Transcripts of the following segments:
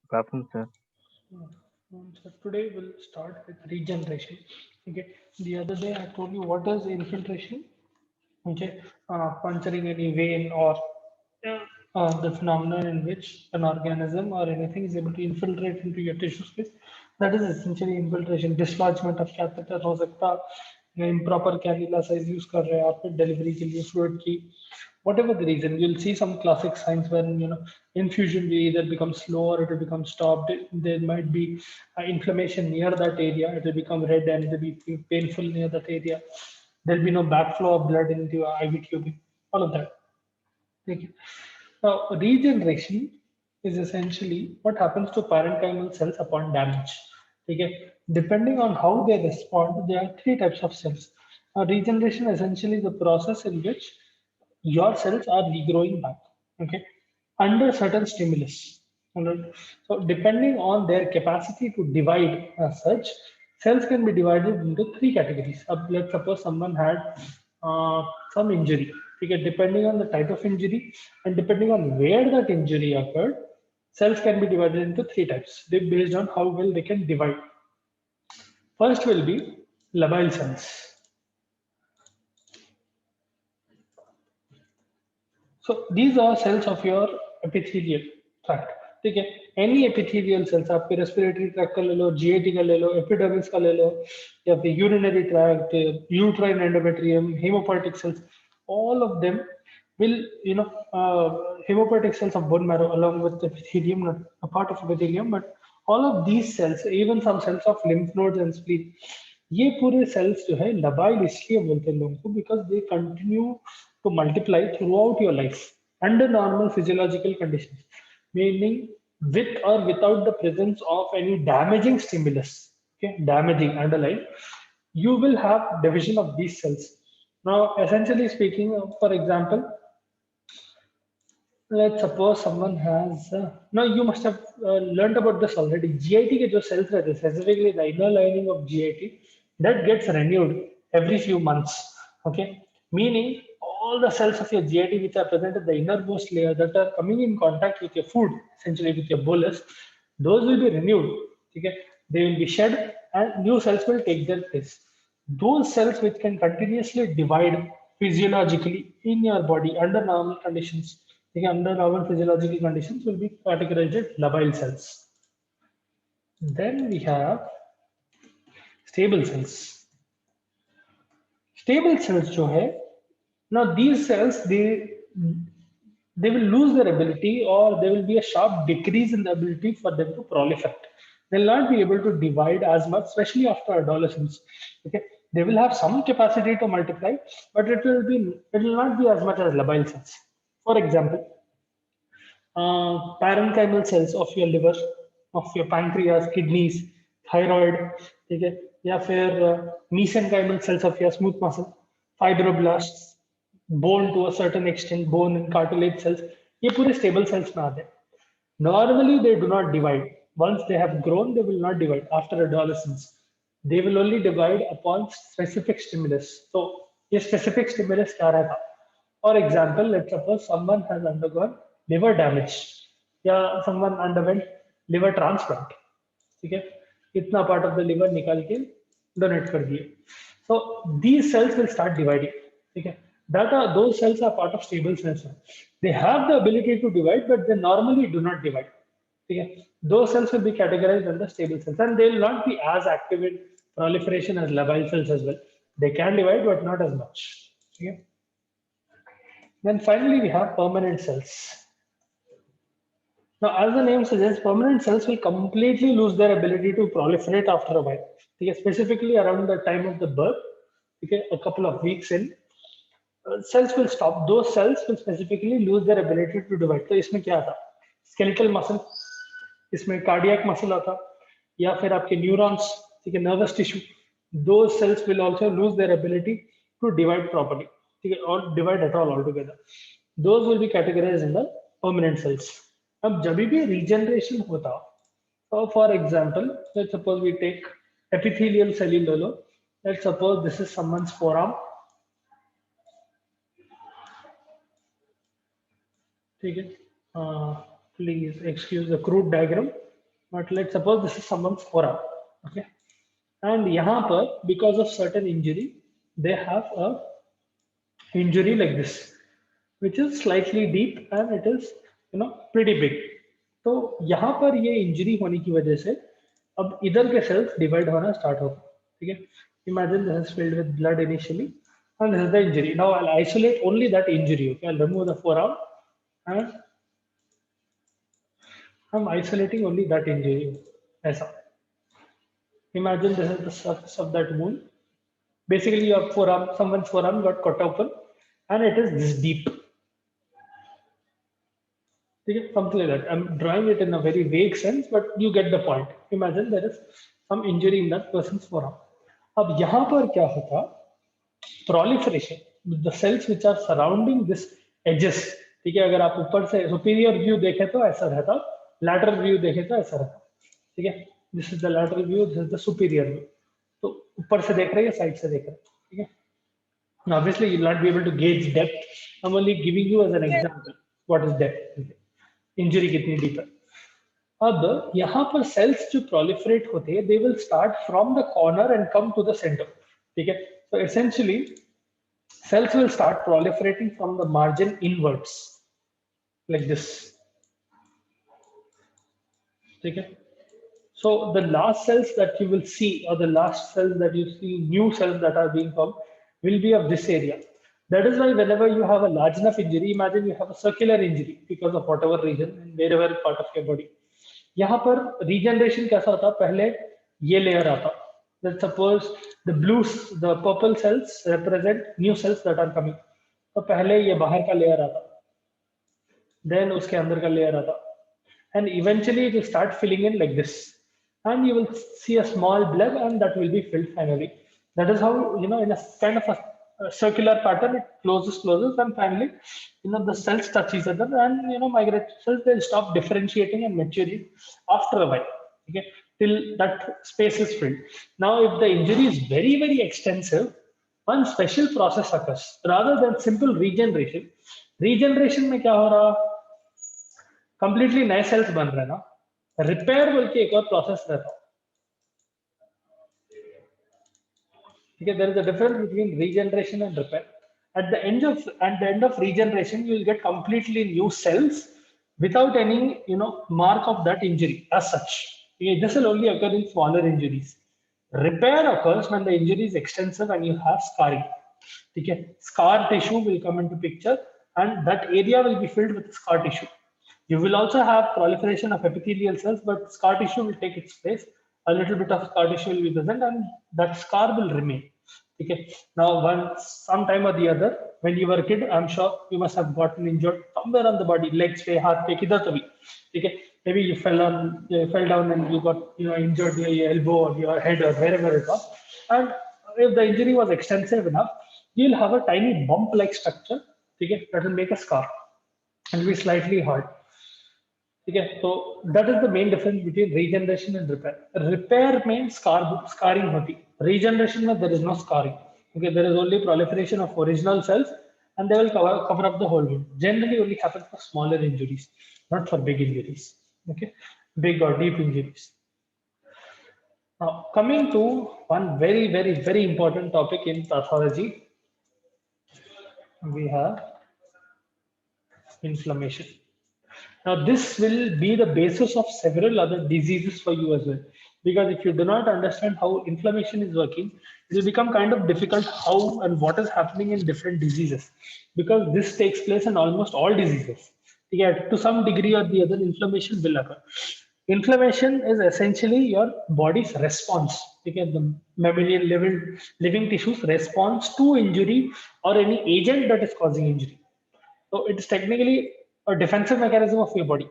Good afternoon, sir. So today we'll start with regeneration. Okay. The other day I told you what is infiltration. Okay. Puncturing any vein or uh, the phenomenon in which an organism or anything is able to infiltrate into your tissue space. That is essentially infiltration. Dislodgement of catheter हो सकता है, improper cannula size use कर रहे हैं आप delivery के लिए fluid की, whatever the reason, you'll see some classic signs when infusion will either become slow or it will become stopped. There might be inflammation near that area. It will become red and it will be painful near that area. There'll be no backflow of blood into your IV tubing. All of that. Okay. Now, regeneration is essentially what happens to parenchymal cells upon damage. Okay. Depending on how they respond, there are three types of cells. Regeneration is essentially the process in which your cells are regrowing back. Okay. Under certain stimulus. Alright. So, depending on their capacity to divide as such, cells can be divided into three categories. Let's suppose someone had uh, some injury. Okay, depending on the type of injury and depending on where that injury occurred, cells can be divided into three types. They based on how well they can divide. First will be labile cells. So these are cells of your epithelial tract. ठीक है, any epithelial cells आपके respiratory tract का ले लो, GIT का ले लो, epidermis का ले लो, या फिर urinary tract, uterine endometrium, hemopoietic cells, all of them will, hemopoietic cells of bone marrow along with the epithelium, not a part of epithelium, but all of these cells, even some cells of lymph nodes and spleen, ये पूरे cells जो है labile इसलिए बोलते हैं लोगों को because they continue to multiply throughout your life under normal physiological conditions, meaning with or without the presence of any damaging stimulus. Okay, damaging underlying, you will have division of these cells. Now, essentially speaking, for example, let's suppose someone has now you must have learned about this already. GIT के जो cells रहते हैं, specifically the inner lining of GIT, that gets renewed every few months. Okay, meaning all the cells of your GIT which are present at the innermost layer that are coming in contact with your food, essentially with your bolus, those will be renewed. Okay, they will be shed and new cells will take their place. Those cells which can continuously divide physiologically in your body under normal conditions, okay, under normal physiological conditions, will be categorized as labile cells. Then we have stable cells. Stable cells जो है, now these cells they will lose their ability or there will be a sharp decrease in the ability for them to proliferate. They'll not be able to divide as much, especially after adolescence. Okay, they will have some capacity to multiply, but it will not be as much as labile cells. For example, parenchymal cells of your liver, of your pancreas, kidneys, thyroid, ठीक है, या फिर mesenchymal cells of your smooth muscle, fibroblasts, bone to a certain extent, bone and cartilage cells, ये पूरे stable cells में आते हैं. Normally, they do not divide. Once they have grown, they will not divide after adolescence. They will only divide upon specific stimulus. So, ये specific stimulus क्या रहता? For example, let's suppose someone has undergone liver damage या someone underwent liver transplant. ठीक है, इतना part of the liver निकाल के donate कर दिए. So these cells will start dividing. ठीक है, those cells are part of stable cells. They have the ability to divide, but they normally do not divide. Okay. Those cells will be categorized under stable cells and they will not be as active in proliferation as labile cells as well. They can divide, but not as much. Okay. Then finally, we have permanent cells. Now, as the name suggests, permanent cells will completely lose their ability to proliferate after a while. Okay. Specifically around the time of the birth, okay, a couple of weeks in, cells will stop. Those cells will specifically lose their ability to divide. तो इसमें क्या था? Skeletal muscle, इसमें cardiac muscle आता, या फिर आपके neurons, ठीक है, nervous tissue, those cells will also lose their ability to divide properly, ठीक है, or divide at all altogether. Those will be categorized in the permanent cells. अब जब भी regeneration होता, so for example, let's suppose we take epithelial cell ले लो. Let's suppose this is someone's forearm, ठीक है, please excuse the crude diagram. but let's suppose this is someone's forearm, okay, and यहाँ पर because of certain injury they have a injury like this which is slightly deep and it is pretty big. तो यहाँ पर ये injury होने की वजह से अब इधर के सेल्स डिवाइड होना स्टार्ट होगा, ठीक है. Imagine this is filled with blood initially and this is the injury. Now I'll isolate only that injury, okay. I'll remove the forearm and I'm isolating only that injury. ऐसा. Imagine this is the surface of that wound. Basically your forearm, someone's forearm got cut open and it is this deep. Something like that. I'm drawing it in a very vague sense, but you get the point. Imagine there is some injury in that person's forearm. अब यहाँ पर क्या होता? Proliferation with the cells which are surrounding this edges. ठीक है, अगर आप ऊपर से superior view देखें तो ऐसा रहता, lateral view देखें तो ऐसा रहता. ठीक है, this is the lateral view, this is the superior view. तो ऊपर से देख रहे हैं, साइड से देख रहे हैं. ठीक है. Now obviously you will not be able to gauge depth. I'm only giving you as an example. What is depth? Injury कितनी डीप है. अब यहाँ पर सेल्स जो प्रोलिफरेट होते हैं they will start from the corner and come to the centre. ठीक है, so essentially cells will start proliferating from the margin inwards like this. ठीक है, so the last cells that you will see or the last cells that you see, new cells that are being formed will be of this area. That is why whenever you have a large enough injury, imagine you have a circular injury because of whatever reason in wherever part of your body. यहाँ पर regeneration कैसा होता? पहले ये layer आता. Let's suppose the purple cells represent new cells that are coming. तो पहले ये बाहर का layer आता, then उसके अंदर का layer आता, and eventually it will start filling in like this, and you will see a small blob, and that will be filled finally. That is how in a kind of a circular pattern it closes, and finally the cells touch each other, and migrate cells, they'll stop differentiating and maturing after a while, okay, till that space is filled. Now if the injury is very very extensive, one special process occurs rather than simple regeneration. Regeneration में क्या हो रहा, completely नए cells बन रहे ना, repair बोल के एक और process रहता. Okay, there is a difference between regeneration and repair. At the end of regeneration, you will get completely new cells without any mark of that injury as such. Okay, this will only occur in smaller injuries. Repair occurs when the injury is extensive and you have scarring. Okay, scar tissue will come into picture, and that area will be filled with scar tissue. You will also have proliferation of epithelial cells, but scar tissue will take its place. A little bit of scar tissue will be present, and that scar will remain. Okay. Now, sometime or the other, when you were a kid, I'm sure you must have gotten injured somewhere on the body, legs, पे, हाथ पे, किधर तो भी. Okay. Maybe you fell down and you got injured your elbow or your head or wherever it was. And if the injury was extensive enough, you'll have a tiny bump-like structure. Okay, that will make a scar and will be slightly hard. Okay, so that is the main difference between regeneration and repair. Repair means scarring hoti. Regeneration means there is no scarring. Okay, there is only proliferation of original cells, and they will cover up the whole wound. Generally, only happens for smaller injuries, not for big injuries. Okay, big or deep injuries. Now, coming to one very, very, very important topic in pathology, we have inflammation. Now, this will be the basis of several other diseases for you as well. Because if you do not understand how inflammation is working, it will become kind of difficult how and what is happening in different diseases. Because this takes place in almost all diseases. Yeah, to some degree or the other, inflammation will occur. Inflammation is essentially your body's response. Okay, the mammalian living tissues response to injury or any agent that is causing injury. So it is technically a defensive mechanism of your body.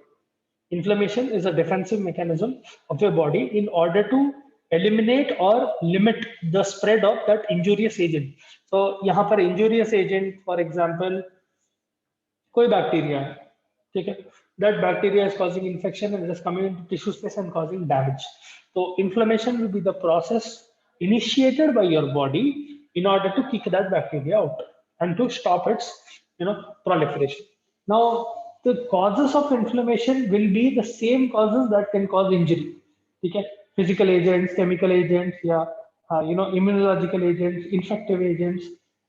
Inflammation is a defensive mechanism of your body in order to eliminate or limit the spread of that injurious agent. So यहाँ पर injurious agent, for example, कोई bacteria है, ठीक है? That bacteria is causing infection and it is coming into tissue space and causing damage. So inflammation will be the process initiated by your body in order to kick that bacteria out and to stop its proliferation. Now, the causes of inflammation will be the same causes that can cause injury. Okay, physical agents, chemical agents, yeah, immunological agents, infective agents,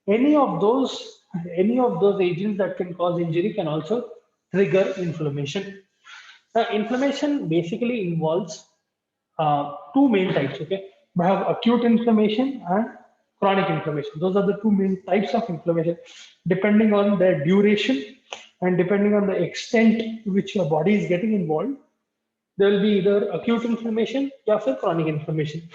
any of those any of those agents that can cause injury can also trigger inflammation. Now inflammation basically involves two main types. Okay, we have acute inflammation and chronic inflammation. Those are the two main types of inflammation. Depending on their duration and depending on the extent to which your body is getting involved, there will be either acute inflammation or chronic inflammation.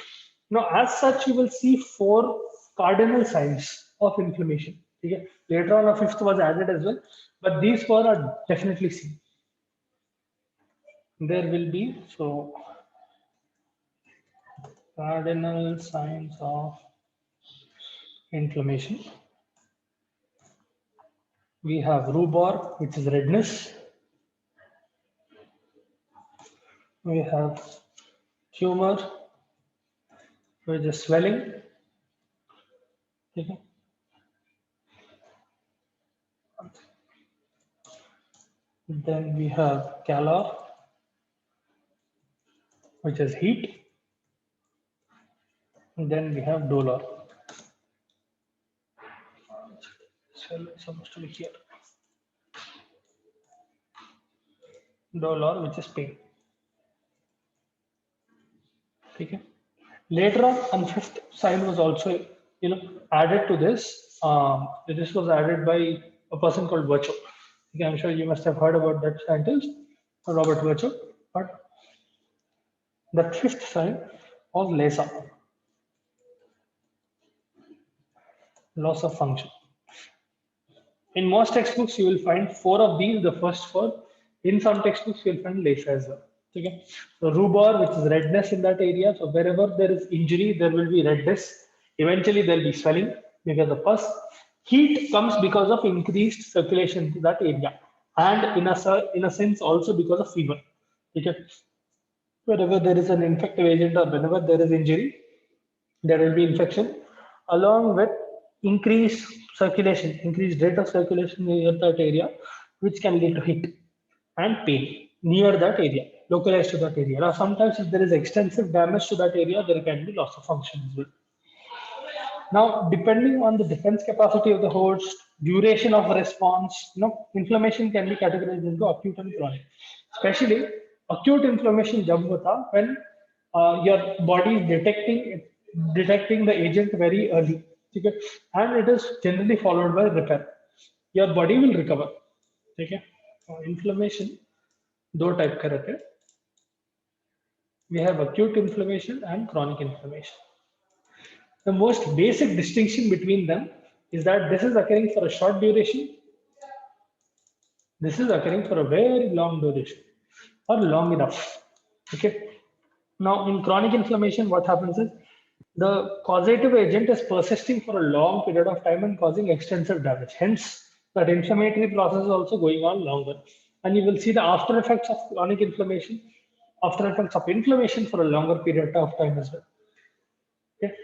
Now, as such, you will see four cardinal signs of inflammation. Okay? Later on, a fifth was added as well, but these four are definitely seen. There will be cardinal signs of inflammation. We have rubor, which is redness. We have tumor, which is swelling. Okay. Then we have calor, which is heat. And then we have dolor. Cell is supposed to be here. Dolor, which is pain. Okay. Later on fifth sign was also added to this. This was added by a person called Virchow. Okay, I'm sure you must have heard about that scientist, Robert Virchow. But the fifth sign was LASA, loss of function. In most textbooks, you will find four of these, the first four. In some textbooks, you will find LASA as well. Okay. So rubor, which is redness in that area. So wherever there is injury, there will be redness. Eventually, there will be swelling because of pus. Heat comes because of increased circulation to that area, and in a sense also because of fever. Okay. Wherever there is an infective agent or whenever there is injury, there will be infection, along with increased circulation, increased rate of circulation near that area, which can lead to heat and pain near that area, localized to that area. Now, sometimes if there is extensive damage to that area, there can be loss of function as well. Now, depending on the defense capacity of the host, duration of response, inflammation can be categorized into acute and chronic. Especially acute inflammation jab hota when your body is detecting the agent very early, okay? And it is generally followed by repair. Your body will recover. Okay? Inflammation, दो type का रहते हैं. We have acute inflammation and chronic inflammation. The most basic distinction between them is that this is occurring for a short duration. This is occurring for a very long duration or long enough. Okay. Now, in chronic inflammation, what happens is the causative agent is persisting for a long period of time and causing extensive damage. Hence, that inflammatory process is also going on longer. And you will see the after effects of chronic inflammation, after effects of inflammation for a longer period of time as well. Okay.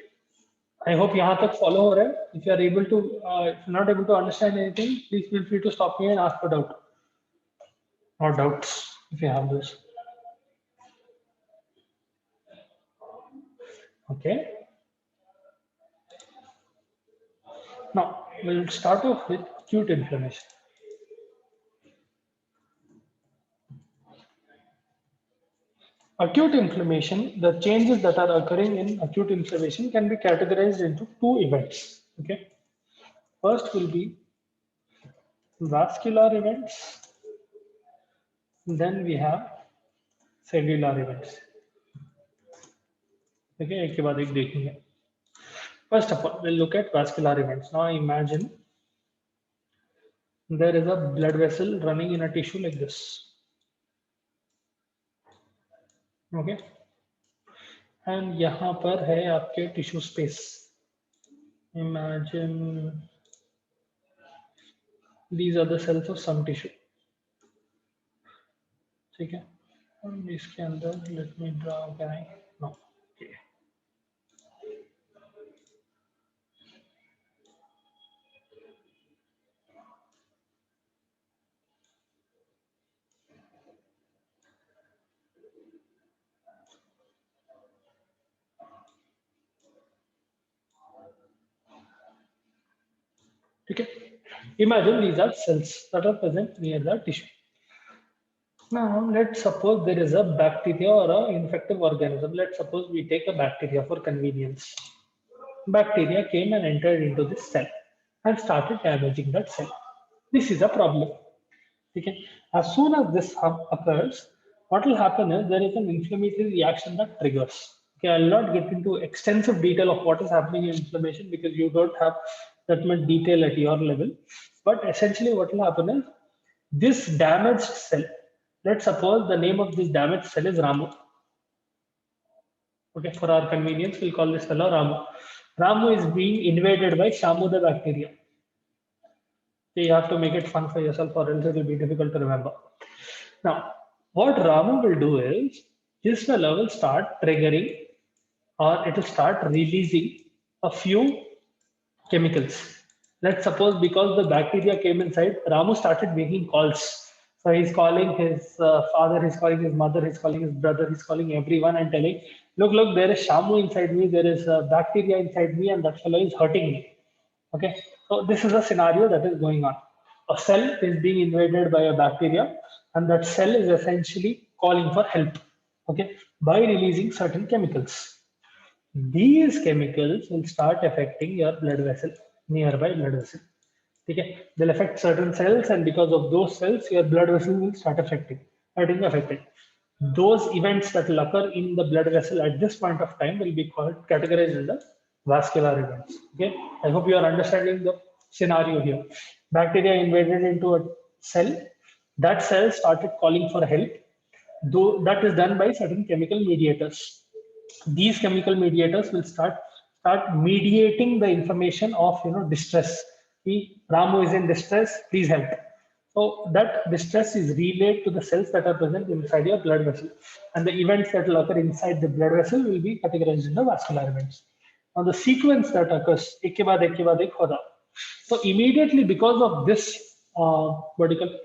I hope यहाँ तक follow हो रहा है. If you are able to, if you're not able to understand anything, please feel free to stop me and ask for doubt or doubts if you have those. Okay. Now we'll start off with acute inflammation. Acute inflammation, the changes that are occurring in acute inflammation can be categorized into two events. Okay. First will be vascular events. Then we have cellular events. Okay, एक के बाद एक देखेंगे. First of all, we'll look at vascular events. Now imagine there is a blood vessel running in a tissue like this. Okay. And यहाँ पर है आपके tissue space. Imagine these are the cells of some tissue. ठीक है. और इसके अंदर let me draw. Can I? No. Okay. Okay. Imagine these are cells that are present near the tissue. Now, let's suppose there is a bacteria or an infective organism. Let's suppose we take a bacteria for convenience. Bacteria came and entered into this cell and started damaging that cell. This is a problem. Okay. As soon as this occurs, what will happen is there is an inflammatory reaction that triggers. Okay, I'll not get into extensive detail of what is happening in inflammation because you don't have that much detail at your level. But essentially, what will happen is this damaged cell. Let's suppose the name of this damaged cell is Ramu. Okay, for our convenience, we'll call this fellow Ramu. Ramu is being invaded by Shamu the bacteria. So you have to make it fun for yourself, or else it will be difficult to remember. Now, what Ramu will do is this fellow will start triggering, or it will start releasing a few chemicals. Let's suppose because the bacteria came inside, Ramu started making calls. So he's calling his father, he's calling his mother, he's calling his brother, he's calling everyone and telling, look, there is Shamu inside me, there is bacteria inside me, and that fellow is hurting me. Okay, so this is a scenario that is going on. A cell is being invaded by a bacteria, and that cell is essentially calling for help. Okay, by releasing certain chemicals. These chemicals will start affecting your blood vessel, nearby blood vessel. Okay, they'll affect certain cells, and because of those cells, your blood vessel will start getting affected. Those events that will occur in the blood vessel at this point of time will be called categorized as the vascular events. Okay, I hope you are understanding the scenario here. Bacteria invaded into a cell. That cell started calling for help. Though that is done by certain chemical mediators. These chemical mediators will start mediating the information of distress. Ramu is in distress, please help. So that distress is relayed to the cells that are present inside your blood vessel, and the events that will occur inside the blood vessel will be categorized in the vascular events. Now the sequence that occurs ek ke baad ek hoda. So immediately because of this vertical,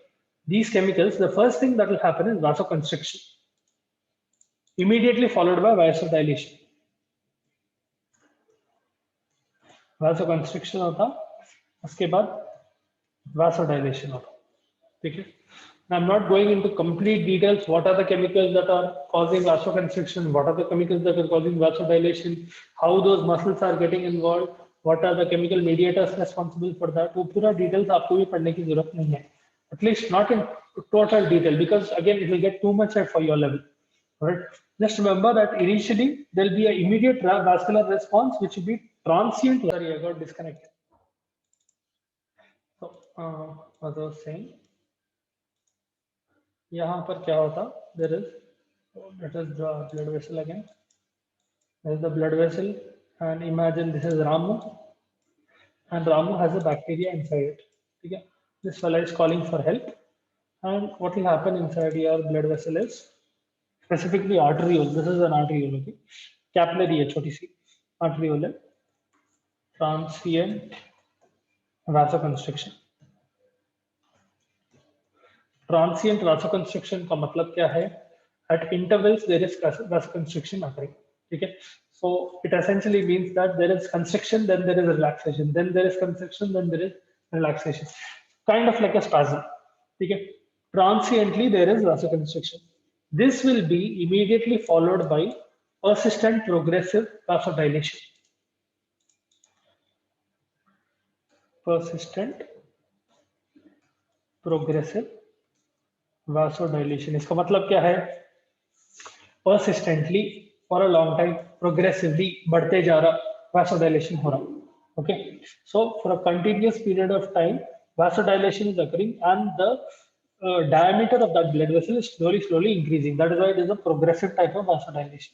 these chemicals, the first thing that will happen is vasoconstriction, immediately followed by vasodilation. Vasoconstriction होता, उसके बाद vasodilation होता. Okay. Now, I'm not going into complete details. What are the chemicals that are causing vasoconstriction? What are the chemicals that are causing vasodilation? How those muscles are getting involved? What are the chemical mediators responsible for that? वो पूरा details आपको भी पढ़ने की जरूरत नहीं है. At least not in total detail, because again it will get too much for your level. Right? Just remember that initially there will be an immediate vascular response, which will be transient. Sorry, I got disconnected. So, as I was saying, यहाँ पर क्या होता? There is, let us draw a blood vessel again. There is the blood vessel, and imagine this is Ramu, and Ramu has a bacteria inside it. Okay? This fellow is calling for help, and what will happen inside your blood vessel is specifically arteriole. This is an arteriole. Okay? Capillary है छोटी सी arteriole है. Transient vasoconstriction. Transient vasoconstriction का मतलब क्या है? At intervals there is vasoconstriction occurring. Okay, so it essentially means that there is constriction, then there is relaxation, then there is constriction, then there is relaxation, kind of like a spasm. Okay, transiently there is vasoconstriction. This will be immediately followed by persistent progressive vasodilation. Persistent progressive vasodilation. इसका मतलब क्या है? Persistently for a long time, progressively बढ़ते जा रहा, vasodilation हो रहा. Okay, so for a continuous period of time, vasodilation is occurring, and the diameter of that blood vessel is slowly increasing. That is why it is a progressive type of vasodilation.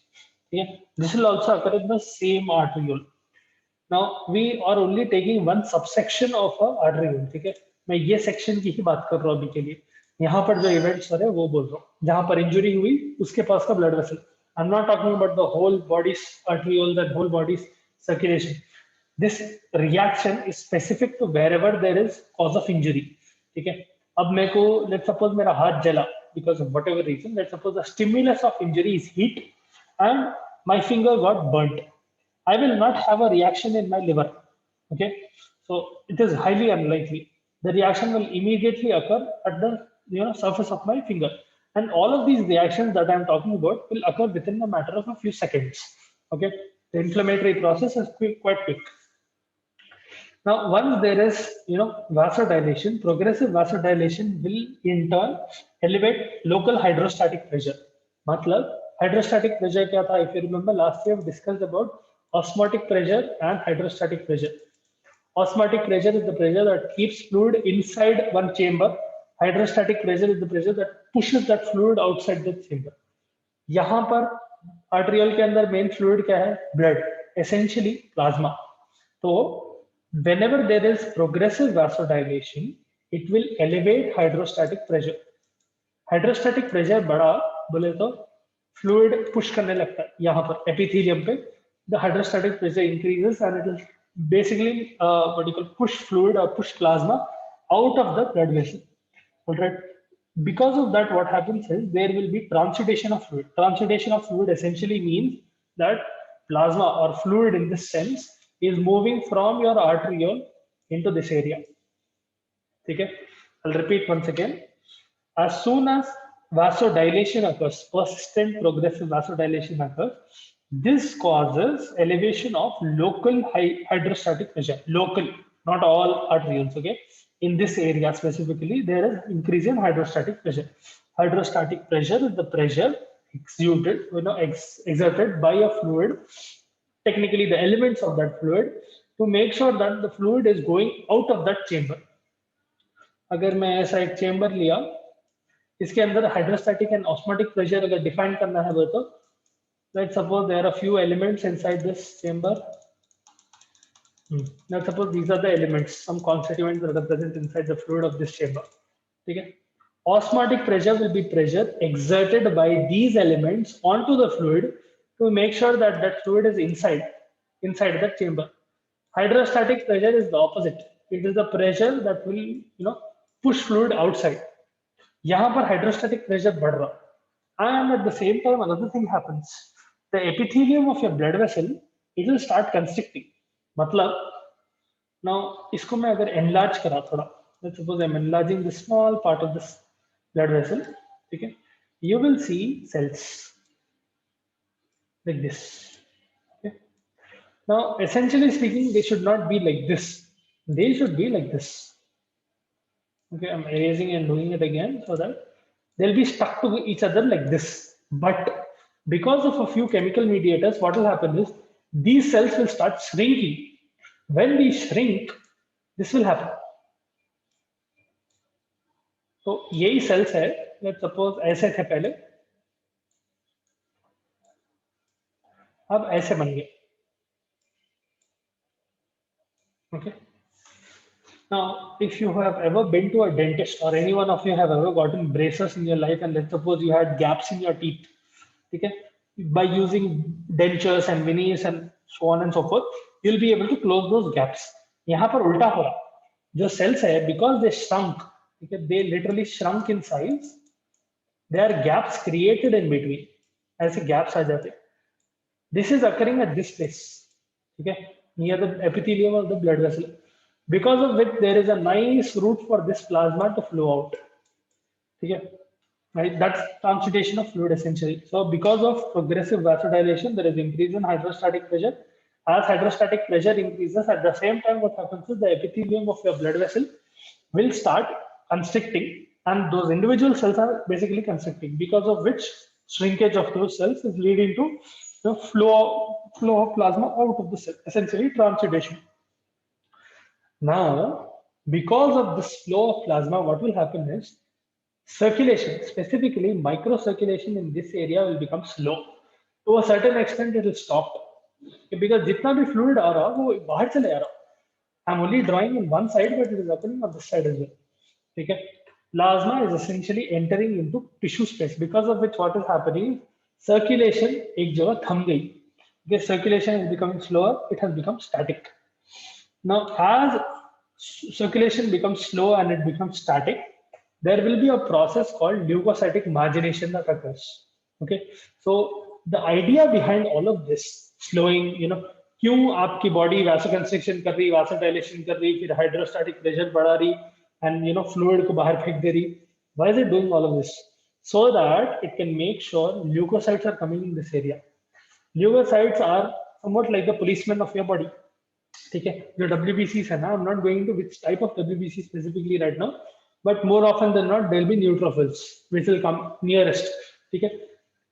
Okay, this will also occur in the same arteriole. Now we are only taking one subsection of a arteriole. ठीक है, मैं ये section की ही बात कर रहा हूँ अभी के लिए. यहाँ पर जो events हो रहे हैं वो बोल रहा हूँ. जहाँ पर injury हुई उसके पास का blood vessel. I'm not talking about the whole body's arteriole, that whole body's circulation. This reaction is specific to wherever there is cause of injury. ठीक है, अब मेरे को let's suppose मेरा हाथ जला because of whatever reason. Let's suppose the stimulus of injury is heat, and my finger got burnt. I will not have a reaction in my liver. Okay, So it is highly unlikely. The reaction will immediately occur at the surface of my finger, and all of these reactions that I'm talking about will occur within a matter of a few seconds. Okay, the inflammatory process is quite quick. Now, once there is, vasodilation, progressive vasodilation will in turn elevate local hydrostatic pressure. मतलब hydrostatic pressure क्या था? If you remember, last year we discussed about osmotic pressure and hydrostatic pressure. Osmotic pressure is the pressure that keeps fluid inside one chamber. Hydrostatic pressure is the pressure that pushes that fluid outside the chamber. यहाँ पर arterial के अंदर main fluid क्या है? Blood, essentially plasma. तो whenever there is progressive vasodilation, it will elevate hydrostatic pressure. Hydrostatic pressure बढ़ा बोले तो fluid push करने लगता है. यहाँ पर epithelium पे the hydrostatic pressure increases and it will basically what you call push fluid or push plasma out of the blood vessel. All right. Because of that, what happens is there will be transudation of fluid. Transudation of fluid essentially means that plasma or fluid in this sense is moving from your arteriole into this area. Okay, I'll repeat once again. As soon as vasodilation occurs, persistent progressive vasodilation occurs, this causes elevation of local hydrostatic pressure. Local, not all arterioles. Okay, in this area specifically, there is increase in hydrostatic pressure. Hydrostatic pressure is the pressure exerted, exerted by a fluid, technically the elements of that fluid, to make sure that the fluid is going out of that chamber. अगर मैं ऐसा एक chamber लिया, इसके अंदर hydrostatic and osmotic pressure अगर define करना है तो let's suppose there are a few elements inside this chamber. Let's suppose these are the elements, some constituents that are present inside the fluid of this chamber. Okay. Osmotic pressure will be pressure exerted by these elements onto the fluid to make sure that that fluid is inside that chamber. Hydrostatic pressure is the opposite. It is the pressure that will push fluid outside. यहाँ पर hydrostatic pressure बढ़ रहा, and at the same time another thing happens. The epithelium of your blood vessel, it will start constricting. मतलब now इसको मैं अगर enlarge करा थोड़ा, let's suppose I'm enlarging the small part of this blood vessel, okay, you will see cells like this. Okay. Now essentially speaking, they should not be like this. They should be like this. Okay, I'm erasing and doing it again so that they'll be stuck to each other like this. But because of a few chemical mediators, what will happen is these cells will start shrinking. When we shrink, this will happen. तो यही cells है. Let's suppose ऐसे थे पहले, अब ऐसे बन गए. Okay. Now, if you have ever been to a dentist or any one of you have ever gotten braces in your life, and let's suppose you had gaps in your teeth, okay, by using dentures and veneers and so on and so forth, you'll be able to close those gaps. यहाँ पर उल्टा हो रहा, जो cells है, because they shrunk, okay, they literally shrunk in size, there are gaps created in between. ऐसे gaps आ जाते. This is occurring at this place, okay, near the epithelium of the blood vessel. Because of which there is a nice route for this plasma to flow out. Okay, right? That's transudation of fluid essentially. So because of progressive vasodilation, there is increase in hydrostatic pressure. As hydrostatic pressure increases, at the same time, what happens is the epithelium of your blood vessel will start constricting, and those individual cells are basically constricting, because of which shrinkage of those cells is leading to the flow of plasma out of the cell, essentially transudation. Now, because of this flow of plasma, what will happen is circulation, specifically microcirculation in this area, will become slow. To a certain extent, it will stop. Because जितना भी fluid आ रहा, वो बाहर चले आ रहा. I'm only drawing in one side, but it is happening on this side as well. Okay. Plasma is essentially entering into tissue space, because of which what is happening, circulation एक जगह थम गई. Because circulation is becoming slower, it has become static. Now, as circulation becomes slow and it becomes static, there will be a process called leukocytic margination that occurs. Okay, so the idea behind all of this slowing, क्यों आपकी body वैसोकंस्ट्रिक्शन कर रही, वासोडाइलेशन कर रही, फिर hydrostatic pressure बढ़ा रही and fluid को बाहर फेंक दे रही. Why is it doing all of this? So that it can make sure leukocytes are coming in this area. Leukocytes are somewhat like the policemen of your body. ठीक है, जो WBCs है ना, I'm not going to which type of WBC specifically right now, but more often than not there will be neutrophils which will come nearest. ठीक है,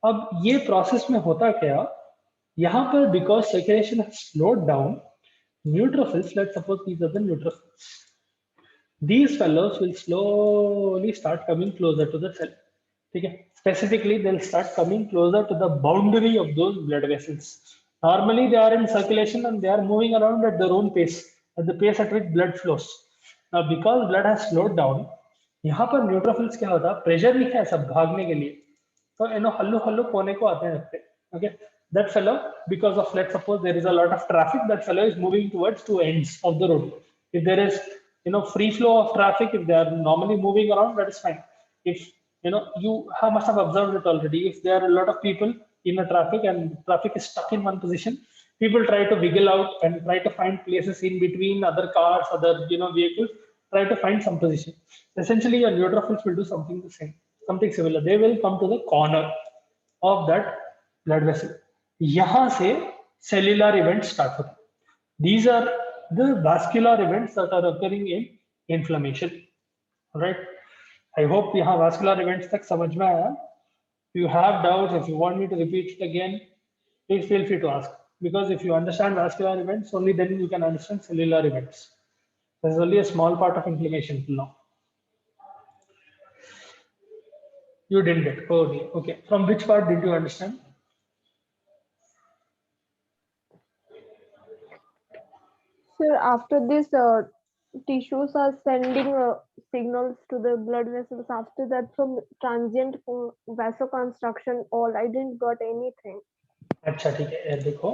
अब ये process में होता क्या, यहाँ पर because circulation has slowed down, neutrophils, let's suppose these are the neutrophils, these fellows will slowly start coming closer to the cell. ठीक है, specifically they'll start coming closer to the boundary of those blood vessels. Normally they are in circulation and they are moving around at their own pace, at the pace at which blood flows. Now because blood has slowed down, यहाँ पर neutrophils क्या होता है, pressure नहीं है सब भागने के लिए, तो हल्लू हल्लू कोने को आते हैं. Okay, that fellow, because of, let's suppose there is a lot of traffic, that fellow is moving towards two ends of the road. If there is free flow of traffic, if they are normally moving around, that is fine. If you must have observed it already, if there are a lot of people in a traffic and traffic is stuck in one position, people try to wiggle out and try to find places in between other cars, other vehicles, try to find some position. Essentially your neutrophils will do something the same, something similar. They will come to the corner of that blood vessel. यहाँ से cellular events start होते हैं. These are the vascular events that are occurring in inflammation. Right? I hope यहाँ vascular events तक समझ में आया. If you have doubts, if you want me to repeat it again, please feel free to ask. Because if you understand vascular events, only then you can understand cellular events. There's only a small part of inflammation till now. You didn't get. Oh, okay. From which part did you understand? Sir, after this, tissues are sending signals to the blood vessels. After that, from transient vasoconstriction, all I didn't got anything. अच्छा ठीक है, देखो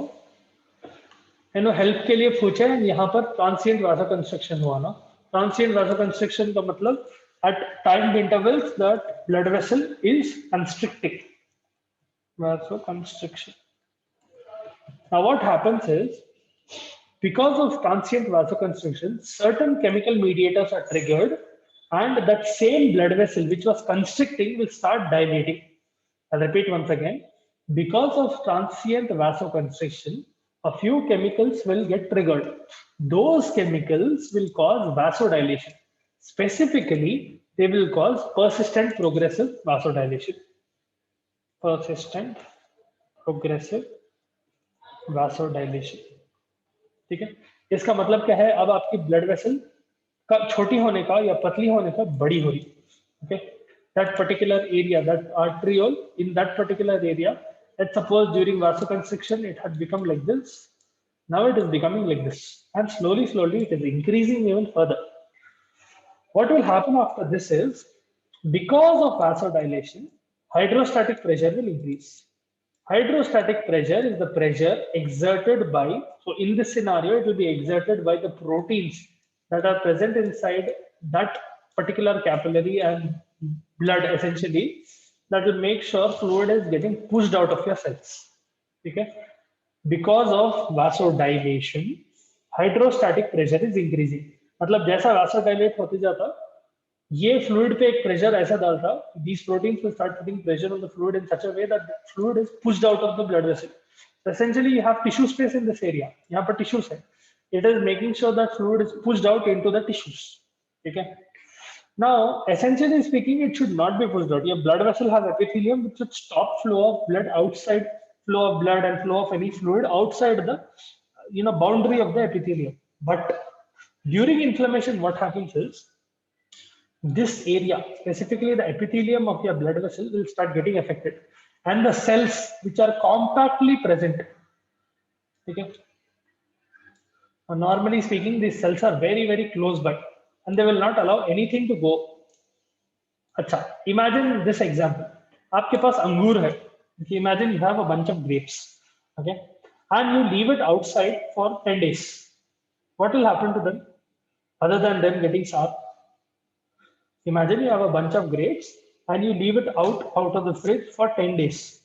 help के लिए पूछे, यहाँ पर transient वासोकंस्ट्रक्शन हुआ ना. ट्रांसिएंट वासोकंस्ट्रक्शन का मतलब at timed intervals that blood vessel is constricting. Vasoconstriction. Now what happens is, because of transient vasoconstriction, certain chemical mediators are triggered and that same blood vessel which was constricting will start dilating. I'll repeat once again. Because of transient vasoconstriction, a few chemicals will get triggered. Those chemicals will cause vasodilation. Specifically, they will cause persistent progressive vasodilation. Persistent progressive vasodilation. ठीक है, इसका मतलब क्या है, अब आपकी blood vessel का छोटी होने का या पतली होने का बड़ी हो रही. Okay, that particular area, that arteriole in that particular area, let's suppose during vasoconstriction it had become like this, now it is becoming like this, and slowly it is increasing even further. What will happen after this is, because of vasodilation, hydrostatic pressure will increase. Hydrostatic pressure is the pressure exerted by, so in this scenario, it will be exerted by the proteins that are present inside that particular capillary and blood, essentially, that will make sure fluid is getting pushed out of your cells. Okay? Because of vasodilation, hydrostatic pressure is increasing. मतलब जैसा vasodilate होते जाता, ये fluid पे एक pressure ऐसा डालता, these proteins will start putting pressure on the fluid in such a way that the fluid is pushed out of the blood vessel. So essentially, you have tissue space in this area. यहाँ पर tissues है. It is making sure that fluid is pushed out into the tissues. Okay. Now, essentially speaking, it should not be pushed out. Your blood vessel has epithelium which should stop flow of blood outside, flow of blood and flow of any fluid outside the boundary of the epithelium. But during inflammation, what happens is, this area, specifically the epithelium of your blood vessel, will start getting affected, and the cells which are compactly present. Okay. Normally speaking, these cells are very close by, and they will not allow anything to go. अच्छा, imagine this example. आपके पास अंगूर है. Okay, imagine you have a bunch of grapes, okay, and you leave it outside for 10 days. What will happen to them, other than them getting sour? Imagine you have a bunch of grapes and you leave it out of the fridge for 10 days,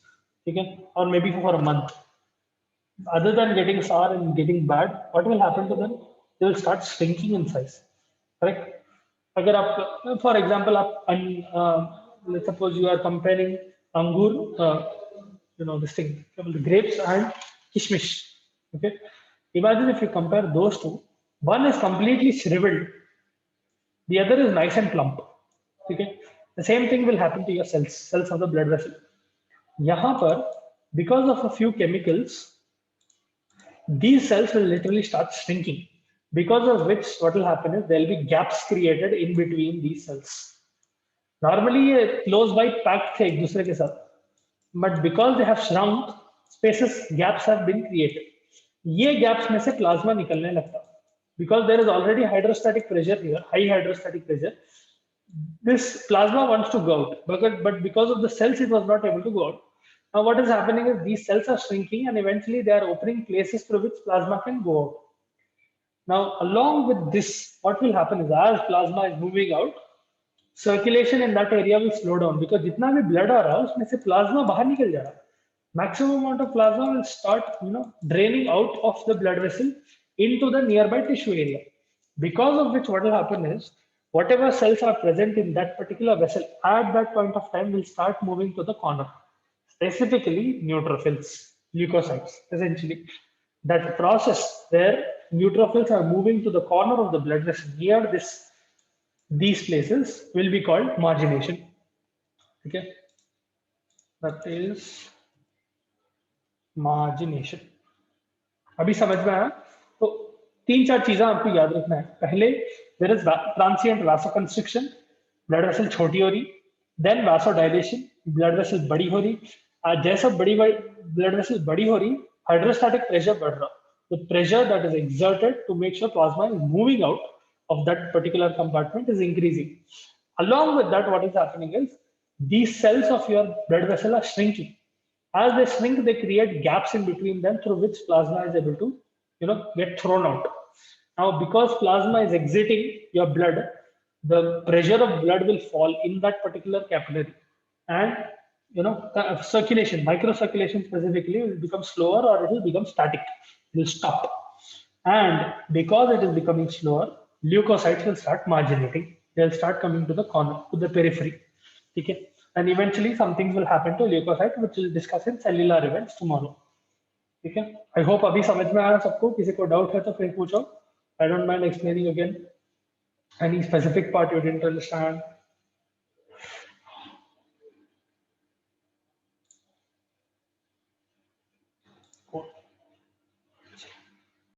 okay, or maybe for a month. other than getting sour and getting bad, what will happen to them? They will start shrinking in size. Correct? अगर आप, for example, आप let's suppose you are comparing angur, this thing, the grapes and kishmish. Okay, imagine if you compare those two, one is completely shriveled, the other is nice and plump. Okay, the same thing will happen to your cells of the blood vessel. यहाँ पर, because of a few chemicals, these cells will literally start shrinking, because of which what will happen is there will be gaps created in between these cells. Normally ये close by packed थे एक दूसरे के साथ, but because they have shrunk, spaces, gaps have been created. ये gaps में से plasma निकलने लगता, because there is already hydrostatic pressure here, high hydrostatic pressure. This plasma wants to go out, but because of the cells, it was not able to go out. Now, what is happening is these cells are shrinking, and eventually they are opening places through which plasma can go out. Now, along with this, what will happen is as plasma is moving out, circulation in that area will slow down, because जितना भी blood आ रहा है उसमें से plasma बाहर निकल जा रहा है. Maximum amount of plasma will start, draining out of the blood vessel into the nearby tissue area. Because of which, what will happen is whatever cells are present in that particular vessel at that point of time will start moving to the corner. Specifically, neutrophils, leukocytes, essentially. That process where neutrophils are moving to the corner of the blood vessel near these places will be called margination. Okay, that is margination. अभी समझ में आया? तो तीन चार चीजें आपको याद रखना है. पहले there is transient vasoconstriction, blood vessel छोटी हो रही, then vasodilation, blood vessel बड़ी हो रही. जैसा blood vessel बड़ी हो रही, hydrostatic pressure बढ़ रहा. The pressure that is exerted to make sure plasma is moving out of that particular compartment is increasing. Along with that, what is happening is these cells of your blood vessel are shrinking. As they shrink, they create gaps in between them through which plasma is able to, get thrown out. Now, because plasma is exiting your blood, the pressure of blood will fall in that particular capillary, and circulation, microcirculation specifically, will become slower or it will become static. It will stop. And because it is becoming slower, leukocytes will start marginating. They'll start coming to the corner, to the periphery. Okay? And eventually some things will happen to leukocyte, which we'll discuss in cellular events tomorrow. Okay? I hope अभी समझ में आया सबको. किसी को doubt है तो फिर पूछो. I don't mind explaining again. Any specific part you didn't understand,